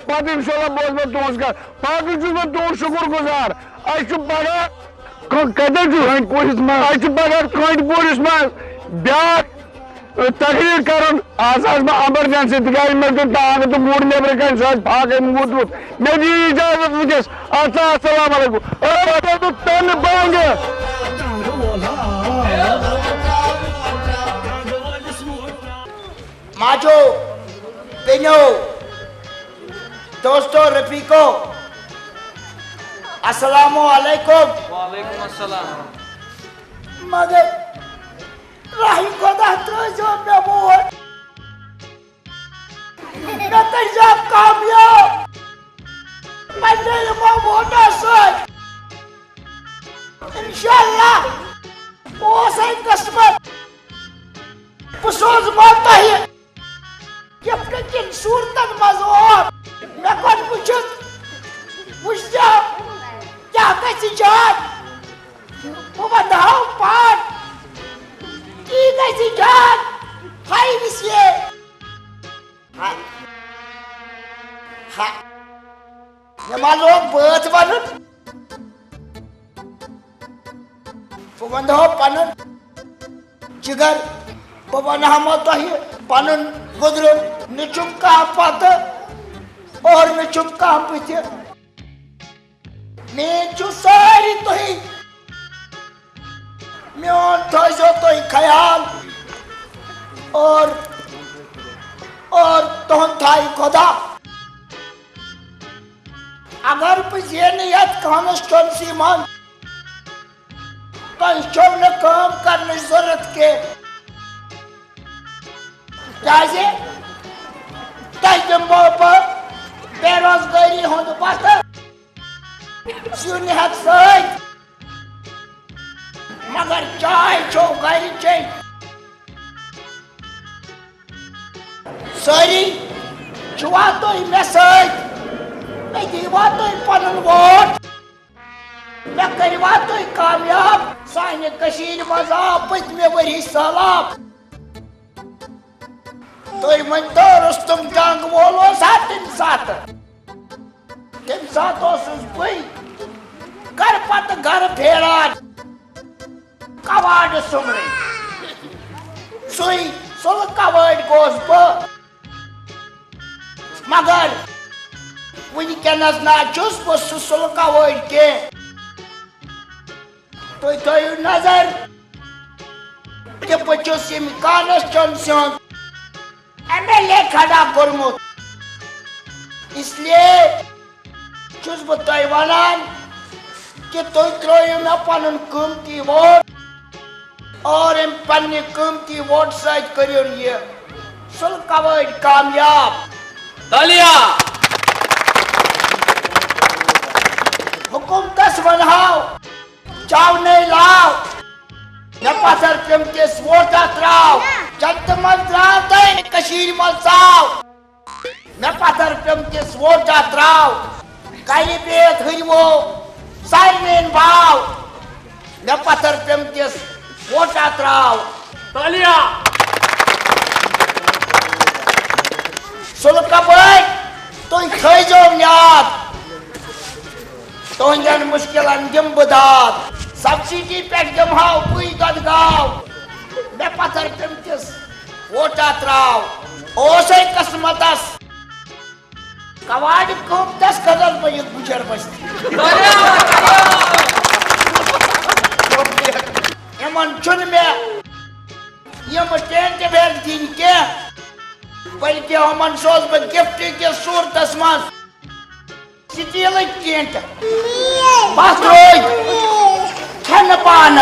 पत इंशाल्लाह बोज मैं तुज कर बाकी मैं तुज शुक्र गुजार पगह कतन पुलिस मज पगह पुलिस मज ब्या तकरीर कर आज एमरजेंसी तक मे तुम टांग तो मूड नबर कन फाके मूत मे दी इजाजत वस अस्सलाम तन बांग माजो बेनो दोस्तों रफीको अस्सलामु अलैकुम। वालेकुम अस्सलाम। मगर राही खुदा जो मैं मोर मैं तैजा कामयाब मैं ये मोटा सोच इंशाल्लाह वो सही किस्मत पुसोज माता है कि अपने किन सूरतन मज़ोर मैं कौन मुझसे क्या कैसी जान वो बताओ पार की कैसी जान हाय मिसिए हाँ हाँ ये मालूम बर्थ बनन वो बताओ पनन जिगर वो बना मत है पनन गुदर निचुम का पात और निचुम का पीछे मैं जो सारी तो ही म्यों तो जो तो ही ख्याल और तो थाई खुदा अगर ये नियत कॉन्स्टिट्यूंसी मान तो इसको ने काम करने जरूरत के जैसे तजम्बो पर बेरोजगारी होने पाता सुनिहत सच मगर चाय चो गरी चाय सारी चुआ तो ही मैसेज मैं दीवा तो ही पनन वोट मैं करवा तो ही कामयाब साइने कशीर मजा पत में वरी सलाब तो ही मन तो रुस्तम जंग बोलो साथ तम साथ बई कर पत घर फेरान कवाड़ सुमरे सुई सुल कवाड़ गोस मगर वनकस नाचुस बह सुल कवाड़ के तुम थो नजर कि बहुस कॉन्स्टिट्यूंसी MLA खड़ा कोर्मुत इसलिए चुस बह तुम वनान कि तुम त्रो मे पन कीमती वोट और पन्ने कीमती वोट सत करो ये सुल कवाड़ कामयाब तालिया हुकूमतस वनहाव चाव नहीं लाव न पसर कीमतिस वोट त्राव चंद मज त्राव तय कशीर मज साव न पसर कीमतिस वोट त्राव कई बेत हरवो साइनेन भाव न पसर कीमतिस वोट त्राव तालिया सुल कवाड़ तुम खो याद तुहन मुश्किलन दिम बदाद सब्सिडी पे दिमहाव पुई गदगाव मे पथर कीमतिस वोटा त्राव ओसे किस्मतस कवाड़ कीमतस कदल पे गुजर बस्ती यमन चुन मे यम टेंट वेल दिन के बल्कि हमन सोच बह गिफ्ट के सूरतस मज स्टील टेंट बस रोज चन पान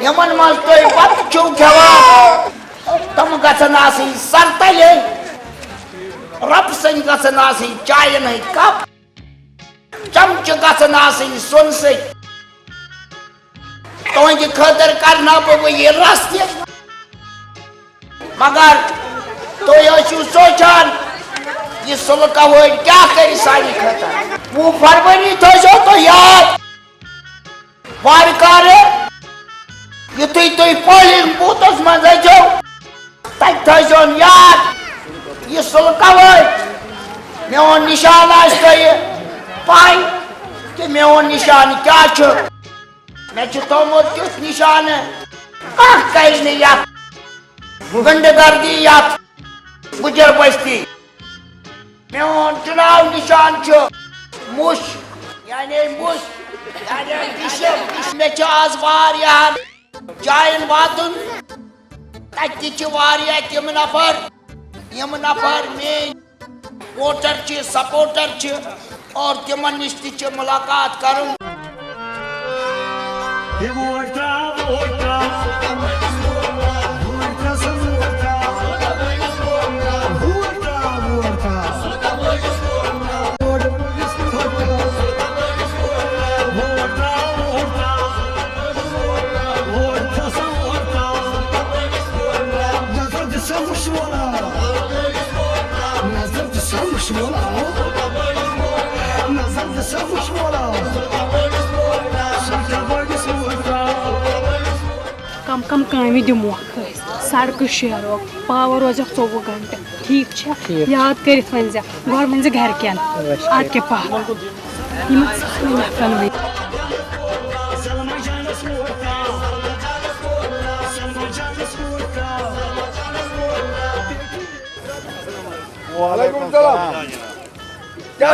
यमन मज तुम बत छो खेवान तम गसन आसी सरतले रब सन गसन आसी चाय नहीं कप चमच गसन आसी सुन से तुझ खतर करना बह ये रस्ते मगर तुम सोचान ये सुल कवाड़ क्या कर सानी खतर 2 फरवरी थो तो याद वारकार युथु तुम पोलिंग बूथस मज थो याद मेन निशान पाई कि मेन निशान क्या मे थोमुत तुथ निशान कर गुंडगर्दी गुजर बस्ती मेन चुनाव निशान मुश यानी मे आज वारियाहन जायन वातुन तति तिम नफर यम नफर मेन वोटर सपोर्टर और तिमन निश मुलाकात करूं कम कम कामि दिमो सड़क शेरो पावर रोज 24 घंटे ठीक याद कर वन गोर वन घर कन अद के पावर वालेकुम सलाम क्या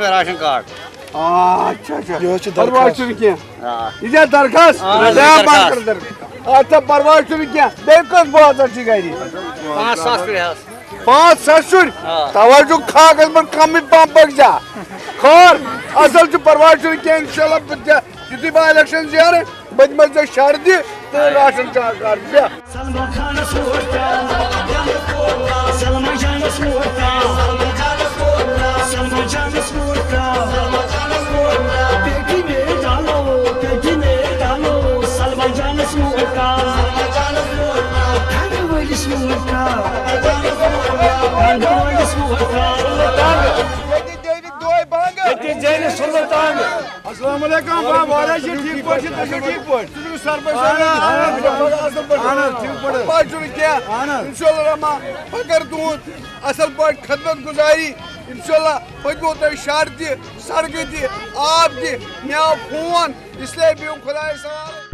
राशन कार्ड अच्छा परवाह क्या यह दरखास्त अच्छा परवाह क्या बहुत अच्छी गाड़ी 5 शुर तवज्जो कागज पर कम पक जा खर असल परवाह क्या इंशाल्लाह युति बह इलेक्शन जियार बद शर दि तो राशन कार्ड अस्सलाम वालेकुम वाला ठीक क्या इंशाल्लाह रमा अगर तुम असल पाट खदमत गुजारी इंशाल्लाह पदो तुम शर दि सड़क दि आब दि मे आव फोन इसलिए बिहू खुदाय सवाल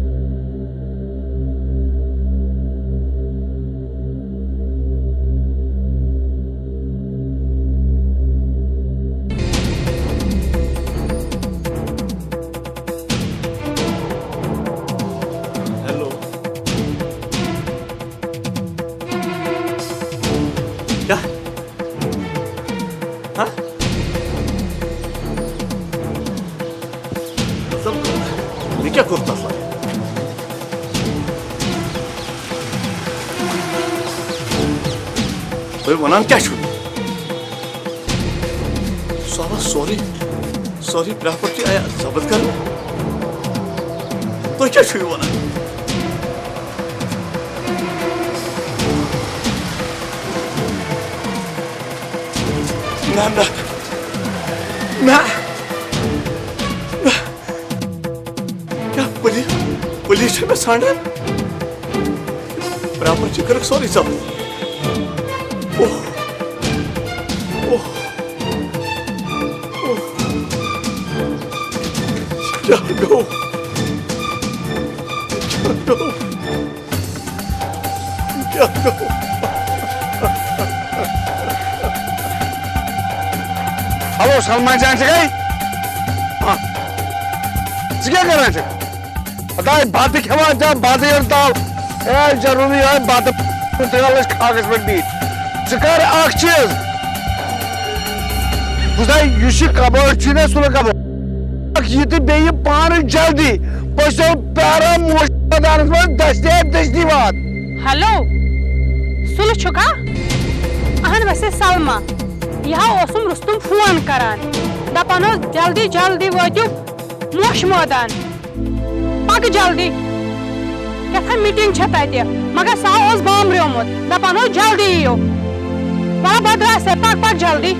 क्या करता वन क्या सॉरी प्रॉपर्टी आया जब्त कर तो क्या वन पुलिस में षांडन प्रॉपर्टी कर सॉरी सब क्या गो हेलो सलमान जान से गई क्या कर रहे थे बताए बात खेवा जा बात जरूरी है बात कागज पे दी कर चीज बुझाई कबर सह कबर यह तो बे पान जल्दी बस प्यारा मैदान में दस्ती वात हेलो सुल छुका अहन वैसे सलमा यह रुस्तुम फोन करान दपान जल्दी जल्दी वातु मोश मैदान पक जल्दी क्या मीटिंग तत मगर सह बामरियोमुत दपान जल्दी यो वह बदरा से पक पक जल्दी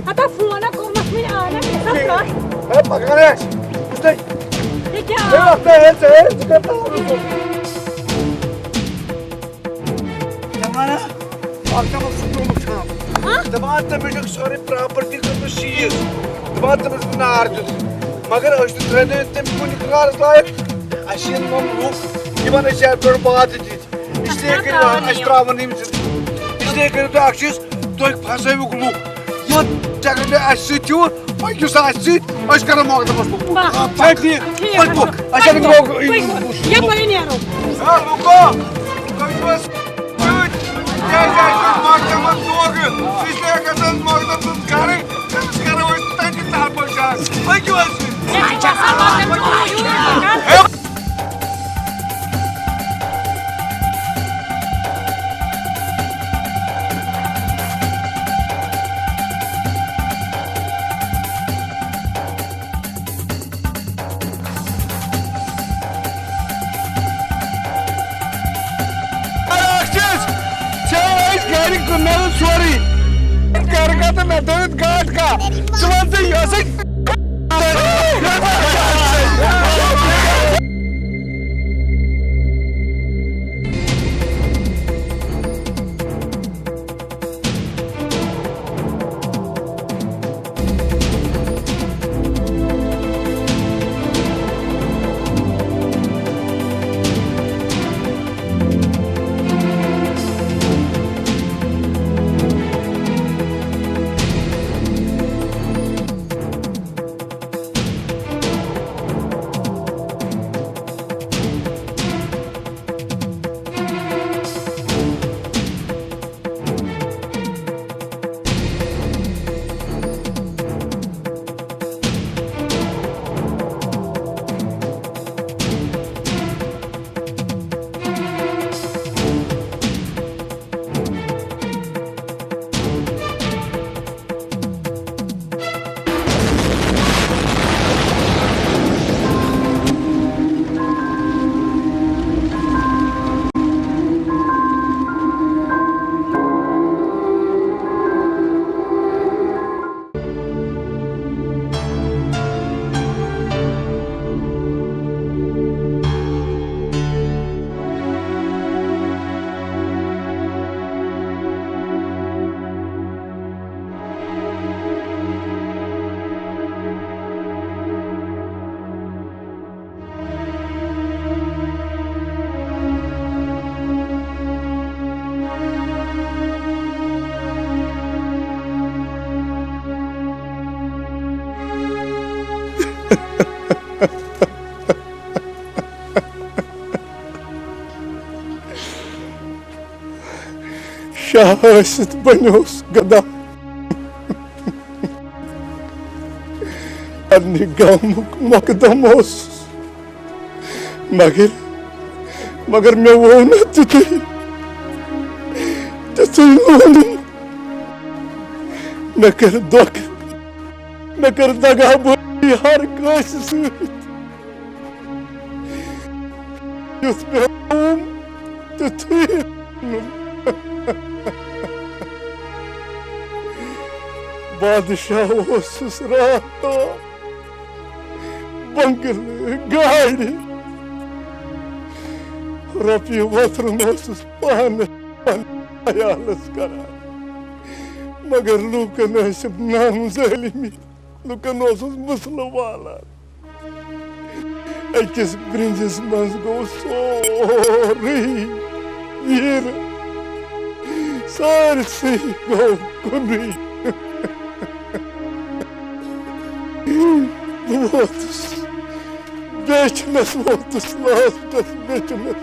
हता फोन कोमस में आना कैसा काश ये क्या सारी प्रॉपर्टी शीज दपान नार दुत मगर तम कुन कारस लायक नम लूक पे बात दी इसलिए त्रावन इसलिए करो तुम अख चीज तुम फसवुक लूक ये अगर मे पकिस करो मकदमस ठीक ये बड़े नेरो लूको मकदमस दोग इसलिए गसन मकदम कर करो तंग तार पहुंचा पकिस सॉरी कर का तो मैं दर्द गाट का सुबह से ऐसे शाहस्त बनोस गदा अन्य गामुक मकदमोस मगर मैं वो न तुझे न कर दुख न कर दगा बोली हर कस युथ पे तुझे बादशाह रात बंगल गाड़ रपी वथरुन पान अयालस कर मगर लूकन नाम ज़ालिमी लूकन मसल वाला अकिस ब्रिंजिस मज गो सोरी वीर सारसी गो कुनी Votus, beçmes votus lastas beçmes,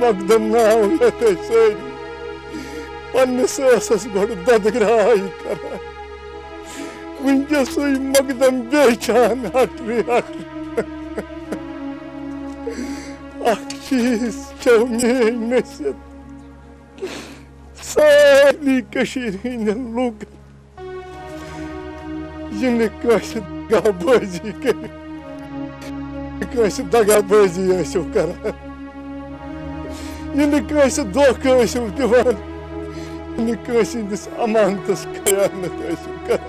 Magdan navlete söyle, annesi asas godu dadgrai kara, Vince suy Magdan beçan hatri, Akşiz çavmeyin neset, Sali kaşirine luga, Yine kaşı dagabazi kere. Kaşı dagabazi yaşıyor kara. Yine kaşı doka yaşıyor divan. Kısındız amantıs kıyamet olsun.